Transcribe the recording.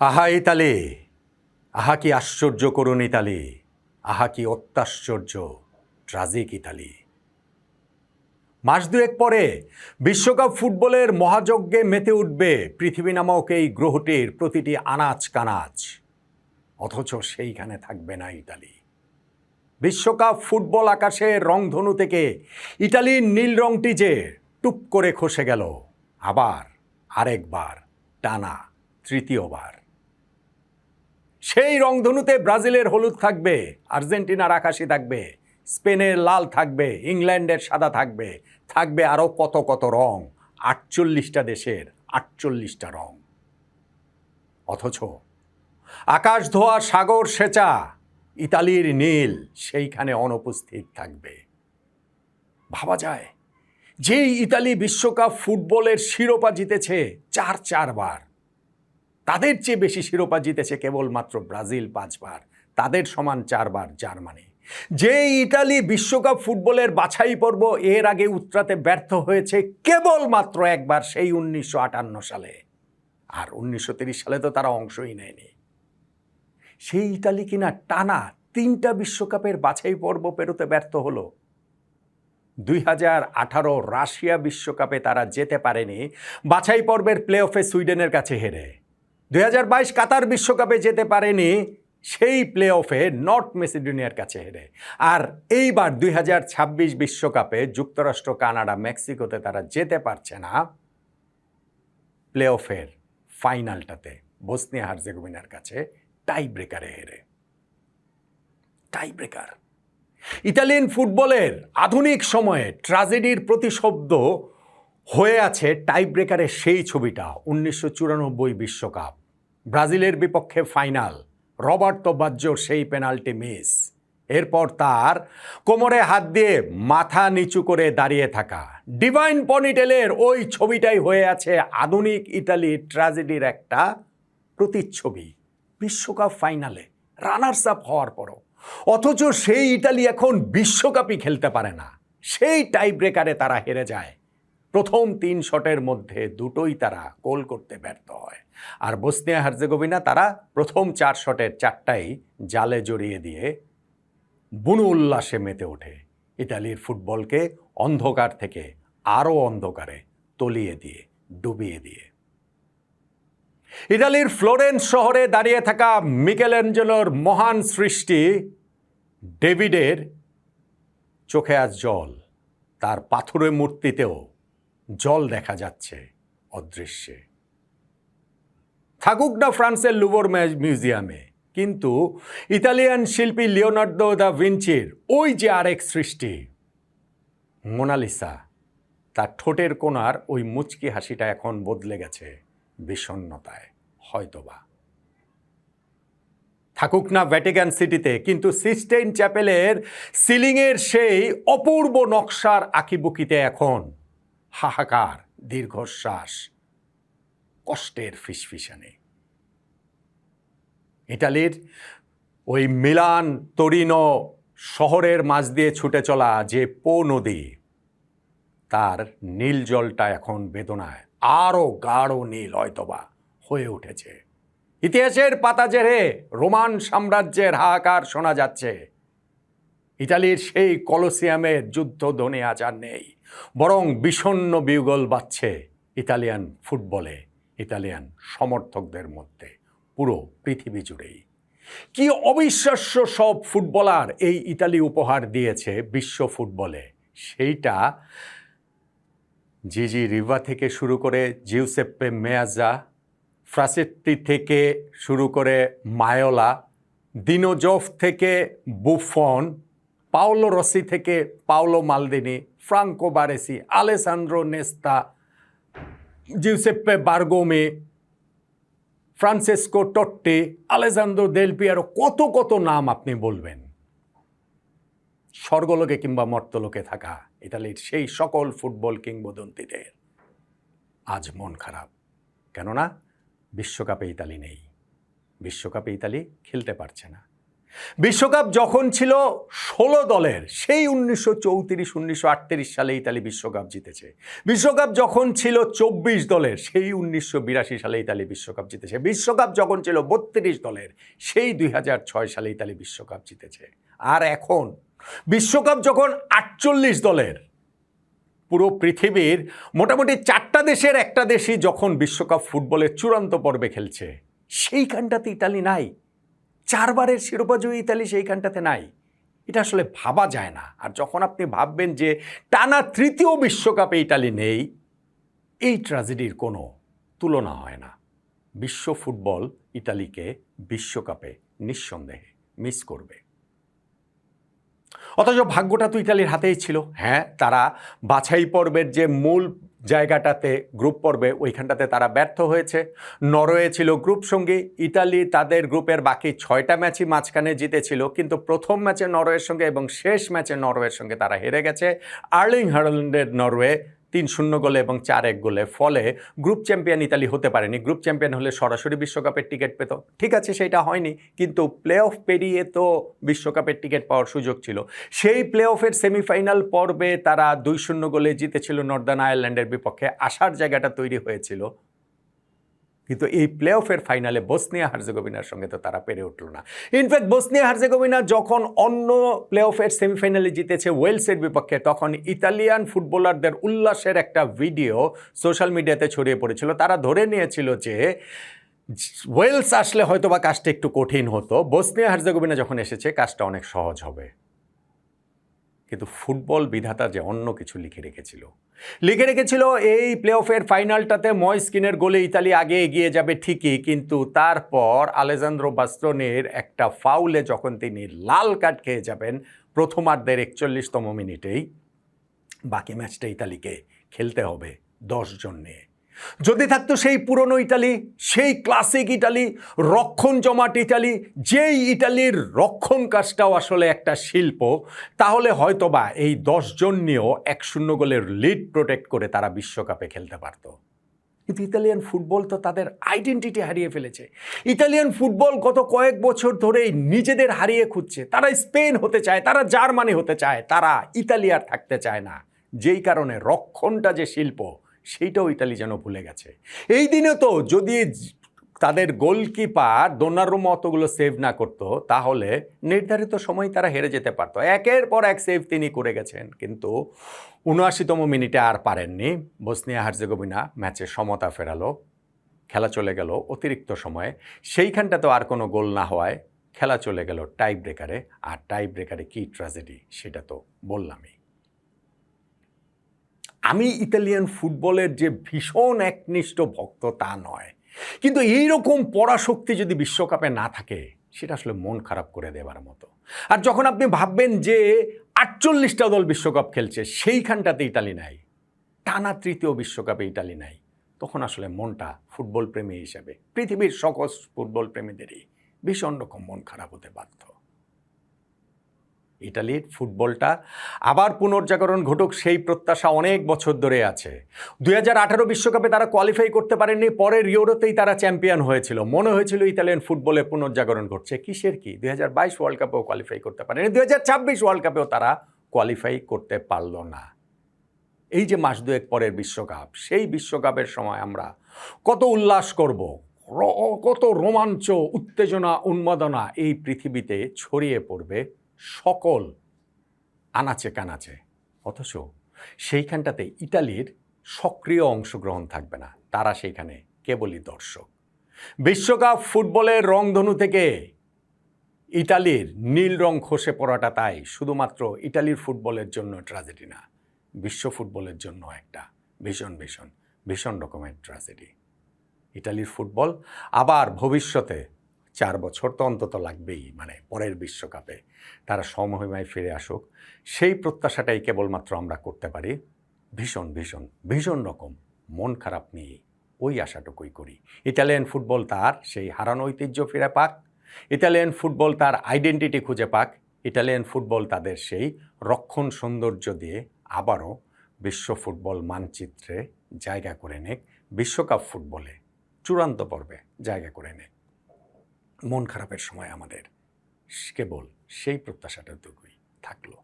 আহা ইতালি, আহা কি আশ্চর্য করুণ ইতালি, আহা কি অত্যাশ্চর্য ট্রাজিক ইতালি। মাস দুয়েক পরে বিশ্বকাপ ফুটবলের মহাযজ্ঞে মেতে উঠবে পৃথিবী নামক এই গ্রহটির প্রতিটি আনাচ কানাচ, অথচ সেইখানে থাকবে না ইতালি। বিশ্বকাপ ফুটবল আকাশের রংধনু থেকে ইতালির নীল রংটি যে টুপ করে খসে গেল, আবার আরেকবার, টানা তৃতীয়বার। সেই রংধনুতে ব্রাজিলের হলুদ থাকবে, আর্জেন্টিনার আকাশি থাকবে, স্পেনের লাল থাকবে, ইংল্যান্ডের সাদা থাকবে, থাকবে আরও কত কত রং, 48টা দেশের 48টা রং। অথচ আকাশ ধোয়া সাগর সেচা ইতালির নীল সেইখানে অনুপস্থিত থাকবে। ভাবা যায়, যেই ইতালি বিশ্বকাপ ফুটবলের শিরোপা জিতেছে চারবার, তাদের চেয়ে বেশি শিরোপা জিতেছে কেবলমাত্র ব্রাজিল 5বার, তাদের সমান 4বার জার্মানি। যে ইতালি বিশ্বকাপ ফুটবলের বাছাই পর্ব এর আগে উতরাতে ব্যর্থ হয়েছে কেবলমাত্র একবার, সেই 1958 সালে, আর 1930 সালে তো তারা অংশই নেয়নি। সেই ইতালি কিনা টানা 3টা বিশ্বকাপের বাছাই পর্ব পেরোতে ব্যর্থ হলো। 2018 রাশিয়া বিশ্বকাপে তারা যেতে পারেনি বাছাই পর্বের প্লে অফে সুইডেনের কাছে হেরে। 2022 কাতার বিশ্বকাপে যেতে পারেনি সেই প্লে অফে নর্থ মেসিডোনিয়ার কাছে হেরে। আর এইবার 2026 বিশ্বকাপে যুক্তরাষ্ট্র, কানাডা, মেক্সিকোতে তারা যেতে পারছে না প্লে অফের ফাইনালটাতে বসনিয়া হার্জেগোভিনার কাছে টাই ব্রেকারে হেরে। Tie breaker. ইতালিয়ান ফুটবলের আধুনিক সময়ে ট্র্যাজেডির প্রতিশব্দ হয়ে আছে টাই ব্রেকারের সেই ছবিটা। 1994 বিশ্বকাপ, ব্রাজিলের বিপক্ষে ফাইনাল, রবার্তো বাজ্জোর সেই পেনাল্টি মিস, এরপর তার কোমরে হাত দিয়ে মাথা নিচু করে দাঁড়িয়ে থাকা ডিভাইন পনিটেলের ওই ছবিটাই হয়ে আছে আধুনিক ইতালির ট্র্যাজেডির একটা প্রতিচ্ছবি। বিশ্বকাপ ফাইনালে রানার্স আপ হওয়ার পরও, অথচ সেই ইতালি এখন বিশ্বকাপই খেলতে পারে না। সেই টাই ব্রেকারে তারা হেরে যায়। প্রথম 3 শটের মধ্যে 2টোই তারা গোল করতে ব্যর্থ হয়। আর বসনিয়া হার্জেগোভিনা তারা প্রথম 4 শটের 4টাই জালে জড়িয়ে দিয়ে বুনো উল্লাসে মেতে ওঠে, ইতালির ফুটবলকে অন্ধকার থেকে আরও অন্ধকারে তলিয়ে দিয়ে, ডুবিয়ে দিয়ে। ইতালির ফ্লোরেন্স শহরে দাঁড়িয়ে থাকা মিকেলেঞ্জেলোর মহান সৃষ্টি ডেভিডের চোখে আজ জল, তার পাথরের মূর্তিতেও জল দেখা যাচ্ছে অদৃশ্যে। থাকুক না ফ্রান্সের লুভর মিউজিয়ামে, কিন্তু ইতালিয়ান শিল্পী লিওনার্দো দা ভিঞ্চির ওই যে আরেক সৃষ্টি মোনালিসা, তার ঠোঁটের কোণার ওই মুচকি হাসিটা এখন বদলে গেছে বিষণ্ণতায় হয়তোবা। থাকুক না ভ্যাটিকান সিটিতে, কিন্তু সিস্টেইন চ্যাপেলের সিলিংয়ের সেই অপূর্ব নকশার আঁকিবুকিতে এখন হাহাকার, দীর্ঘশ্বাস, কষ্টের ফিসফিসানি। ইতালির ওই মিলান তোরিনো শহরের মাঝ দিয়ে ছুটে চলা যে পো নদী, তার নীল জলটা এখন বেদনায় আরও গাঢ় নীল হয়তোবা হয়ে উঠেছে। ইতিহাসের পাতা জেরে রোমান সাম্রাজ্যের হাহাকার শোনা যাচ্ছে। ইতালির সেই কলোসিয়ামের যুদ্ধধ্বনি আজ আর নেই, বরং বিষণ্ণ বিউগল বাজছে ইতালিয়ান ফুটবলে, ইতালিয়ান সমর্থকদের মধ্যে, পুরো পৃথিবী জুড়েই। কি অবিশ্বাস্য সব ফুটবলার এই ইতালি উপহার দিয়েছে বিশ্ব ফুটবলে, সেইটা জিজি রিভা থেকে শুরু করে জিউসেপ্পে মেয়াজ্জা, ফ্রাসেত্তি থেকে শুরু করে মায়োলা, দিনোজফ থেকে বুফন, পাওলো রসি থেকে Paolo Maldini, Franco Baresi, Alessandro Nesta, Giuseppe Bergomi, Francesco Totti, Alessandro del Piero, কত কত নাম আপনি বলবেন। স্বর্গলোকে কিংবা মর্তলোকে থাকা ইতালির সেই সকল ফুটবল কিংবদন্তিদের আজ মন খারাপ, কেননা বিশ্বকাপে ইতালি নেই, বিশ্বকাপে ইতালি খেলতে পারছে না। বিশ্বকাপ যখন ছিল 16 দলের, সেই 1934-1938 সালে ইতালি বিশ্বকাপ জিতেছে। বিশ্বকাপ যখন ছিল 24 দলের, সেই 1982 সালে ইতালি বিশ্বকাপ জিতেছে। বিশ্বকাপ যখন ছিল 32 দলের, সেই 2006 সালে ইতালি বিশ্বকাপ জিতেছে। আর এখন বিশ্বকাপ যখন 48 দলের, পুরো পৃথিবীর মোটামুটি 4টা দেশের একটা দেশই যখন বিশ্বকাপ ফুটবলের চূড়ান্ত পর্বে খেলছে, সেইখানটাতে ইতালি নাই। 4 বারের শিরোপাজয়ী ইতালি সেইখানটাতে নাই। এটা আসলে ভাবা যায় না। আর যখন আপনি ভাববেন যে টানা 3য় বিশ্বকাপে ইতালি নেই, এই ট্র্যাজেডির কোনো তুলনা হয় না। বিশ্ব ফুটবল ইতালিকে বিশ্বকাপে নিঃসন্দেহে মিস করবে। অথচ ভাগ্যটা তো ইতালির হাতেই ছিল। হ্যাঁ, তারা বাছাই পর্বের যে মূল জায়গাটাতে, গ্রুপ পর্বে, ওইখানটাতে তারা ব্যর্থ হয়েছে। নরওয়ে ছিল গ্রুপ সঙ্গী। ইতালি তাদের গ্রুপের বাকি 6টা ম্যাচই মাঝখানে জিতেছিল, কিন্তু প্রথম ম্যাচে নরওয়ের সঙ্গে এবং শেষ ম্যাচে নরওয়ের সঙ্গে তারা হেরে গেছে। আর্লিং হালান্ডের নরওয়ে 3-0 গোলে এবং 4-1 গোলে, ফলে গ্রুপ চ্যাম্পিয়ন ইতালি হতে পারেনি। গ্রুপ চ্যাম্পিয়ন হলে সরাসরি বিশ্বকাপের টিকিট পেত। ঠিক আছে, সেটা হয়নি, কিন্তু প্লে অফ পেরিয়ে তো বিশ্বকাপের টিকিট পাওয়ার সুযোগ ছিল। সেই প্লে অফের সেমিফাইনাল পর্বে তারা 2-0 গোলে জিতেছিল নর্দার্ন আয়ারল্যান্ডের বিপক্ষে, আসার জায়গাটা তৈরি হয়েছিল। কিন্তু এই প্লে অফের ফাইনালে বসনিয়া হার্জেগোভিনার সঙ্গে তো তারা পেরে উঠল না। ইনফ্যাক্ট বসনিয়া হার্জেগোভিনা যখন অন্য প্লে অফের সেমিফাইনালে জিতেছে ওয়েলসের বিপক্ষে, তখন ইতালিয়ান ফুটবলারদের উল্লাসের একটা ভিডিও সোশ্যাল মিডিয়াতে ছড়িয়ে পড়েছিল। তারা ধরে নিয়েছিল যে ওয়েলস আসলে হয়তোবা কাজটা একটু কঠিন হতো, বসনিয়া হার্জেগোভিনা যখন এসেছে কাজটা অনেক সহজ হবে। কিন্তু ফুটবল বিধাতা যে অন্য কিছু লিখে রেখেছিল এই প্লে অফের ফাইনালটাতে ময়স্কিনের গোলে ইতালি আগে এগিয়ে যাবে ঠিকই, কিন্তু তারপর আলেজান্দ্রো বাস্টোনির একটা ফাউলে যখন তিনি লাল কার্ড খেয়ে যাবেন প্রথমার্ধের 41তম মিনিটেই, বাকি ম্যাচটা ইতালিকে খেলতে হবে 10 জন নিয়ে। যদি থাকতো সেই পুরনো ইতালি, সেই ক্লাসিক ইতালি, রক্ষণ জমাট ইতালি, যেই ইতালির রক্ষণ কাজটাও আসলে একটা শিল্প, তাহলে হয়তোবা এই 10 জন নিয়েও 1-0 গোলের লিড প্রোটেক্ট করে তারা বিশ্বকাপে খেলতে পারত। কিন্তু ইতালিয়ান ফুটবল তো তাদের আইডেন্টিটি হারিয়ে ফেলেছে। ইতালিয়ান ফুটবল গত কয়েক বছর ধরেই নিজেদের হারিয়ে খুঁজছে। তারা স্পেন হতে চায়, তারা জার্মানি হতে চায়, তারা ইতালি আর থাকতে চায় না। যেই কারণে রক্ষণটা যে শিল্প, সেইটাও ইতালি যেন ভুলে গেছে। এই দিনে তো যদি তাদের গোলকিপার দোনারুমা অতগুলো সেভ না করতো, তাহলে নির্ধারিত সময় তারা হেরে যেতে পারতো। একের পর এক সেভ তিনি করে গেছেন, কিন্তু 79তম মিনিটে আর পারেননি। বসনিয়া হার্জেগোভিনা ম্যাচে সমতা ফেরালো, খেলা চলে গেল অতিরিক্ত সময়ে। সেইখানটাতেও আর কোনো গোল না হওয়ায় খেলা চলে গেল টাই ব্রেকারে। আর টাই ব্রেকারে কী ট্র্যাজেডি সেটা তো বললামই। আমি ইতালিয়ান ফুটবলের যে ভীষণ একনিষ্ঠ ভক্ত তা নয়, কিন্তু এইরকম পরাশক্তি যদি বিশ্বকাপে না থাকে, সেটা আসলে মন খারাপ করে দেবার মতো। আর যখন আপনি ভাববেন যে 48টা দল বিশ্বকাপ খেলছে, সেইখানটাতে ইতালি নাই, টানা 3য় বিশ্বকাপে ইতালি নাই, তখন আসলে মনটা ফুটবল প্রেমী হিসেবে পৃথিবীর সকল ফুটবল প্রেমীদেরই ভীষণ রকম মন খারাপ হতে বাধ্য। ইতালির ফুটবলটা আবার পুনর্জাগরণ ঘটুক, সেই প্রত্যাশা অনেক বছর ধরে আছে। 2018 বিশ্বকাপে তারা কোয়ালিফাই করতে পারেননি, পরের ইউরোতেই তারা চ্যাম্পিয়ন হয়েছিল। মনে হয়েছিল ইতালিয়ান ফুটবলে পুনর্জাগরণ ঘটছে। কিসের কি? 2022 ওয়ার্ল্ড কাপেও কোয়ালিফাই করতে পারেনি, 2026 ওয়ার্ল্ড কাপেও তারা কোয়ালিফাই করতে পারল না। এই যে মাস দুয়েক পরের বিশ্বকাপ, সেই বিশ্বকাপের সময় আমরা কত উল্লাস করব, কত রোমাঞ্চ, উত্তেজনা, উন্মাদনা এই পৃথিবীতে ছড়িয়ে পড়বে সকল আনাচে কানাচে। অথচ সেইখানটাতে ইতালির সক্রিয় অংশগ্রহণ থাকবে না, তারা সেইখানে কেবলই দর্শক। বিশ্বকাপ ফুটবলের রংধনু থেকে ইতালির নীল রং খসে পড়াটা তাই শুধুমাত্র ইতালির ফুটবলের জন্য ট্র্যাজেডি না, বিশ্ব ফুটবলের জন্য একটা ভীষণ ভীষণ ভীষণ রকমের ট্র্যাজেডি। ইতালির ফুটবল আবার ভবিষ্যতে 4 বছর তো অন্তত লাগবেই, মানে পরের বিশ্বকাপে তারা সমমহিমায় ফিরে আসুক, সেই প্রত্যাশাটাই কেবলমাত্র আমরা করতে পারি। ভীষণ ভীষণ ভীষণ রকম মন খারাপ নিয়ে ওই আশাটুকুই করি। ইতালিয়ান ফুটবল তার সেই হারানো ঐতিহ্য ফিরে পাক, ইতালিয়ান ফুটবল তার আইডেন্টিটি খুঁজে পাক, ইতালিয়ান ফুটবল তাদের সেই রক্ষণ সৌন্দর্য দিয়ে আবারও বিশ্ব ফুটবল মানচিত্রে জায়গা করে নেক, বিশ্বকাপ ফুটবলে চূড়ান্ত পর্বে জায়গা করে নেক। মন খারাপের সময় আমাদের কেবল সেই প্রত্যাশাটাটুকুই থাকলো।